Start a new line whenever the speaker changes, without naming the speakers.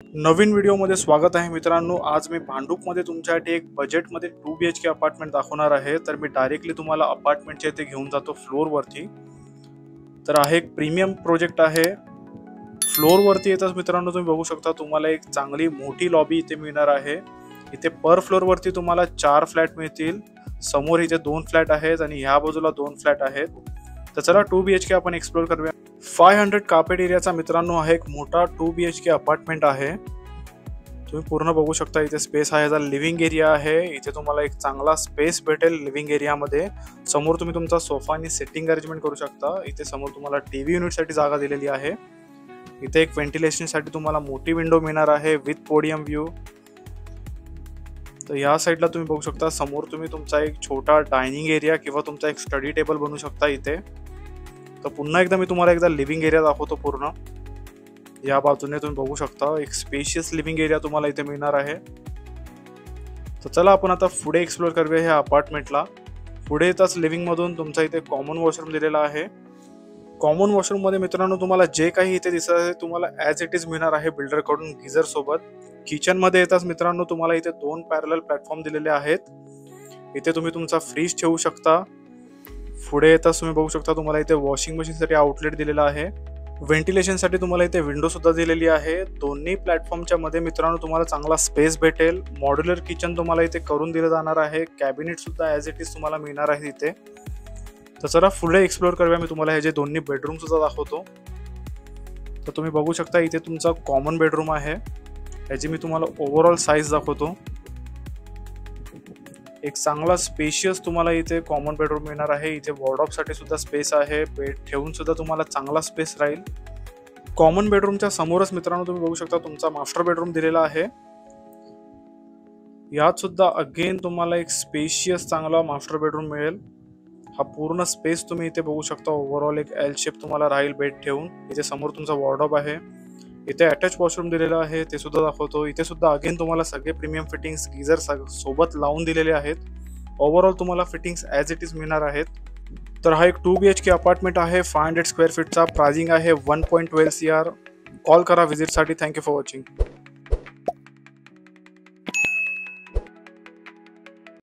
नवीन व्हिडिओमध्ये स्वागत आहे मित्रांनो। आज मी भांडूपमध्ये तुमच्यासाठी एक बजेटमध्ये 2 BHK अपार्टमेंट दाखवणार आहे। तर मी डायरेक्टली तुम्हाला अपार्टमेंटच्या इथे घेऊन जातो फ्लोअरवरती। तर आहे एक प्रीमियम प्रोजेक्ट आहे। फ्लोअरवरती येताच मित्रांनो तुम्ही बघू शकता तुम्हाला एक चांगली मोठी लॉबी इथे मिळणार आहे। इथे पर फ्लोअरवरती तुम्हाला 4 फ्लॅट मिळतील। समोर इथे 2 फ्लॅट आहेत आणि ह्या बाजूला 2 फ्लॅट आहेत। तर चला 2 BHK आपण एक्सप्लोर करूया। 500 कार्पेट एरियाचा मित्रांनो आहे एक मोठा 2 BHK अपार्टमेंट आहे। तुम्ही पूर्ण बघू शकता इथे स्पेस आहे, याचा लिव्हिंग एरिया आहे। इथे तुम्हाला एक चांगला स्पेस भेटेल लिव्हिंग एरियामध्ये। समोर तुम्ही तुमचा सोफा आणि सिटिंग अरेंजमेंट करू शकता। इथे समोर तुम्हाला टीव्ही युनिटसाठी जागा दिलेली आहे। इथे एक व्हेंटिलेशनसाठी तुम्हाला मोठी विंडो मिळणार आहे विथ पोडियम व्ह्यू। तर या साईडला तुम्ही बघू शकता समोर तुम्ही तुमचा एक छोटा डायनिंग एरिया किंवा तुमचा एक स्टडी टेबल बनवू शकता इथे। तर पुन्हा एकदा मी तुम्हाला एकदा लिव्हिंग एरिया दाखवतो पूर्ण। या बाजूने तुम्ही बघू शकता एक स्पेशियस लिव्हिंग एरिया तुम्हाला इथे मिळणार आहे। तर चला आपण आता पुढे एक्सप्लोर करूया ह्या अपार्टमेंटला। पुढे येताच लिव्हिंग मधून तुमचा इथे कॉमन वॉशरूम दिलेला आहे। कॉमन वॉशरूम मध्ये मित्रांनो तुम्हाला जे काही इथे दिसत आहे तुम्हाला ॲज इट इज मिळणार आहे बिल्डर कडून गीझर सोबत। किचन मध्ये येताच मित्रांनो तुम्हाला इथे 2 पॅरलल प्लॅटफॉर्म दिलेले आहेत। इथे तुम्ही तुमचा फ्रीज ठेवू शकता। पुढे येताच तुम्ही बघू शकता तुम्हाला इथे वॉशिंग मशीन साठी आउटलेट दिलेला आहे। व्हेंटिलेशन साठी तुम्हाला इथे विंडो सुद्धा दिलेली आहे। दोन्ही प्लॅटफॉर्मच्या मध्ये मित्रांनो तुम्हाला चांगला स्पेस भेटेल। मॉड्युलर किचन तुम्हाला इथे करून दिलं जाणार आहे। कॅबिनेट सुद्धा ॲज इट इज तुम्हाला मिळणार आहे इथे। तर चला पुढे एक्सप्लोर करूया। मी तुम्हाला हे जे दोन्ही बेडरूम सुद्धा दाखवतो। तर तुम्ही बघू शकता इथे तुमचा कॉमन बेडरूम आहे। याची मी तुम्हाला ओव्हरऑल साईज दाखवतो। एक चांगला स्पेशियस तुम्हाला इथे कॉमन बेडरूम मिळणार आहे। इथे वॉर्डरोब साठी सुद्धा स्पेस आहे। बेड ठेवून सुद्धा तुम्हाला चांगला स्पेस राहील। कॉमन बेडरूमच्या समोरच मित्रांनो तुम्ही बघू शकता तुमचा मास्टर बेडरूम दिलेला आहे। यात सुद्धा अगेन तुम्हाला एक स्पेशियस चांगला मास्टर बेडरूम मिळेल। हा पूर्ण स्पेस तुम्ही इथे बघू शकता। ओव्हरऑल एक एल शेप तुम्हाला राहील बेड ठेवून। इथे समोर तुमचा वॉर्डरोब आहे। इथे अटॅच वॉशरूम दिलेला आहे ते सुद्धा दाखवतो। इथे सुद्धा अगेन तुम्हाला सगळे प्रीमियम फिटिंग्स गीझर सोबत लावून दिलेले आहेत। ओव्हरऑल तुम्हाला फिटिंग्स ॲज इट इज मिळणार आहेत। तर हा एक 2 BHK अपार्टमेंट आहे 500 स्क्वेअर फीटचा। प्राइसिंग आहे 1.12 CR। कॉल करा व्हिजिटसाठी। Thank you for watching.